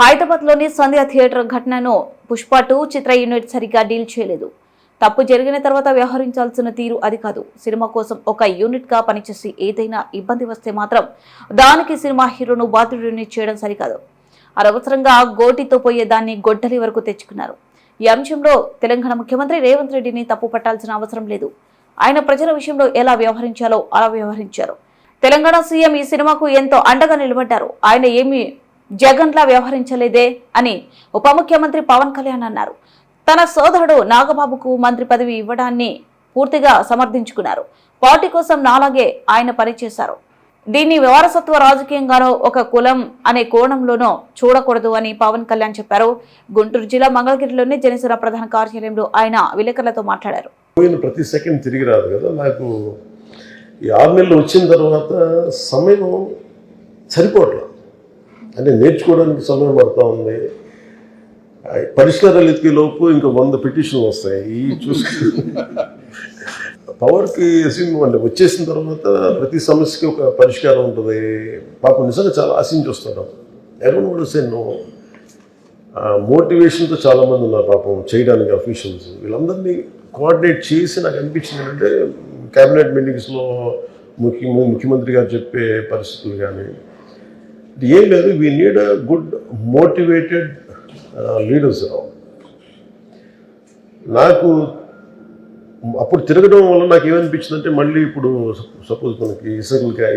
హైదరాబాద్లోని సంధ్య థియేటర్ ఘటనను పుష్ప 2 చిత్ర యూనిట్ సరిగ్గా డీల్ చేయలేదు. తప్పు జరిగిన తర్వాత వ్యవహరించాల్సిన తీరు అది కాదు. సినిమా కోసం ఒక యూనిట్గా పనిచేసి ఏదైనా ఇబ్బంది వస్తే మాత్రం దానికి సినిమా హీరోను బాధ్యుడిని చేయడం సరికాదు. అనవసరంగా గోటితో పోయే దాన్ని గొడ్డలి వరకు తెచ్చుకున్నారు. ఈ అంశంలో తెలంగాణ ముఖ్యమంత్రి రేవంత్ రెడ్డిని తప్పు పట్టాల్సిన అవసరం లేదు. ఆయన ప్రజల విషయంలో ఎలా వ్యవహరించాలో అలా వ్యవహరించారు. తెలంగాణ సీఎం ఈ సినిమాకు ఎంతో అండగా నిలబడ్డారు. ఆయన ఏమీ జగన్లా వ్యవహరించలేదే అని ఉప ముఖ్యమంత్రి పవన్ కళ్యాణ్ అన్నారు. తన సోదరుడు నాగబాబుకు మంత్రి పదవి ఇవ్వడాన్ని పూర్తిగా సమర్థించుకున్నారు. పార్టీ కోసం నాలాగే ఆయన పనిచేశారు. దీన్ని వారసత్వ రాజకీయంగానో ఒక కులం అనే కోణంలోనో చూడకూడదు అని పవన్ కళ్యాణ్ చెప్పారు. గుంటూరు జిల్లా మంగళగిరిలోని జనసేన ప్రధాన కార్యాలయంలో ఆయన విలేకరులతో మాట్లాడారు. ప్రతి సెకండ్ తిరిగి రాదు కదా. నాకు ఈ 6 నెలలు వచ్చిన తర్వాత సమయం సరిపోవట్లేదు. అంటే నేర్చుకోవడానికి సమయం పడుతూ ఉంది. పరిష్కారాలు ఎత్తికే లోపు ఇంకా 100 పిటిషన్లు వస్తాయి. ఈ పవర్కి అంటే వచ్చేసిన తర్వాత ప్రతి సమస్యకి ఒక పరిష్కారం ఉంటుంది. పాపం నిజంగా చాలా ఆశించి వస్తాడు. ఎవరు కూడా సేను మోటివేషన్తో చాలామంది ఉన్నారు పాపం చేయడానికి అఫీషియల్స్. వీళ్ళందరినీ కోఆర్డినేట్ చేసి నాకు అనిపించింది అంటే క్యాబినెట్ మీటింగ్స్లో ముఖ్యమంత్రి గారు చెప్పే పరిస్థితులు కానీ ఏం లేదు. We need a good motivated leaders. నాకు అప్పుడు తిరగడం వల్ల నాకు ఏమనిపించిందంటే మళ్ళీ ఇప్పుడు సపోజ్ మనకి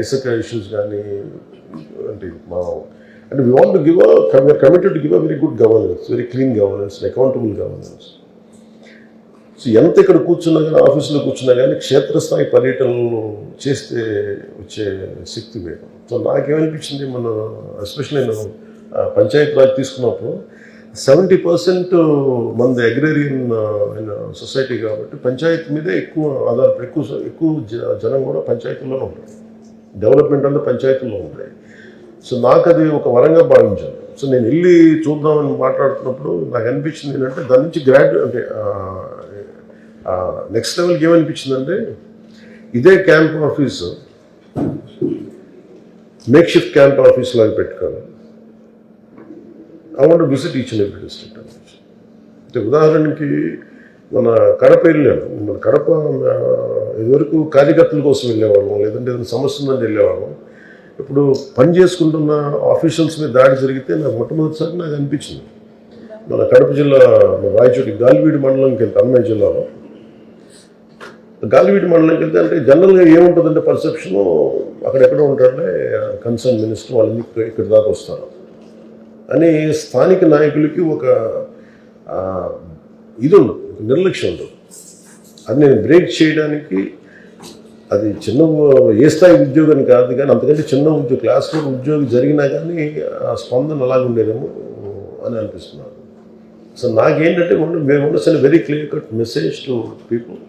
ఇసుక ఇష్యూస్ కానీ అంటే we want to give committed to give a very good governance, very clean governance, accountable governance. So ఎంత ఇక్కడ కూర్చున్నా కానీ ఆఫీసులో కూర్చున్నా కానీ క్షేత్రస్థాయి పర్యటనలు చేస్తే వచ్చే శక్తి వేరు. సో నాకేమనిపించింది మనం ఎస్పెషల్లీ నేను పంచాయతీ రాజ్ తీసుకున్నప్పుడు 70% మనది అగ్రేరియన్ సొసైటీ కాబట్టి పంచాయతీ మీదే ఎక్కువ ఆధారపడి ఎక్కువ జనం కూడా పంచాయతీల్లోనే ఉంటారు. డెవలప్మెంట్ అంతా పంచాయతీల్లో ఉంటాయి. సో నాకు అది ఒక వరంగా భావించాను. సో నేను వెళ్ళి చూద్దామని మాట్లాడుతున్నప్పుడు నాకు అనిపించింది ఏంటంటే దాని నుంచి అంటే నెక్స్ట్ లెవెల్కి ఏమనిపించిందంటే ఇదే camp office make shift camp office లాగా పెట్టుకోవాలి. I want to visit each and every district. అంటే ఉదాహరణకి మన కడప వెళ్ళాను. మన కడప ఇదివరకు కార్యకర్తల కోసం వెళ్ళేవాళ్ళం, లేదంటే ఏదైనా సమస్య ఉందని వెళ్ళేవాళ్ళం. ఇప్పుడు పని చేసుకుంటున్న ఆఫీషియల్స్ మీద దాడి జరిగితే నాకు మొట్టమొదటిసారి నాకు అనిపించింది మన కడప జిల్లా రాయచోటి గాలివీడి మండలంకి వెళ్తే అన్నమయ్య జిల్లాలో గాలివీడి మండలంకి వెళ్తే అంటే జనరల్గా ఏముంటుందంటే పర్సెప్షను అక్కడెక్కడ ఉంటారంటే కన్సర్న్ మినిస్టర్ వాళ్ళని ఇక్కడ దాకా వస్తారు అని స్థానిక నాయకులకి ఒక ఇది ఉండదు, నిర్లక్ష్యం ఉండదు. అది నేను బ్రేక్ చేయడానికి అది చిన్న ఏ స్థాయి ఉద్యోగం కాదు కానీ అంతకంటే చిన్న ఉద్యోగం క్లాస్ 4 ఉద్యోగం జరిగినా కానీ ఆ స్పందన అలాగే ఉండేదేమో అని అనిపిస్తున్నాను. సో నాకేంటంటే మేము very clear cut message to people.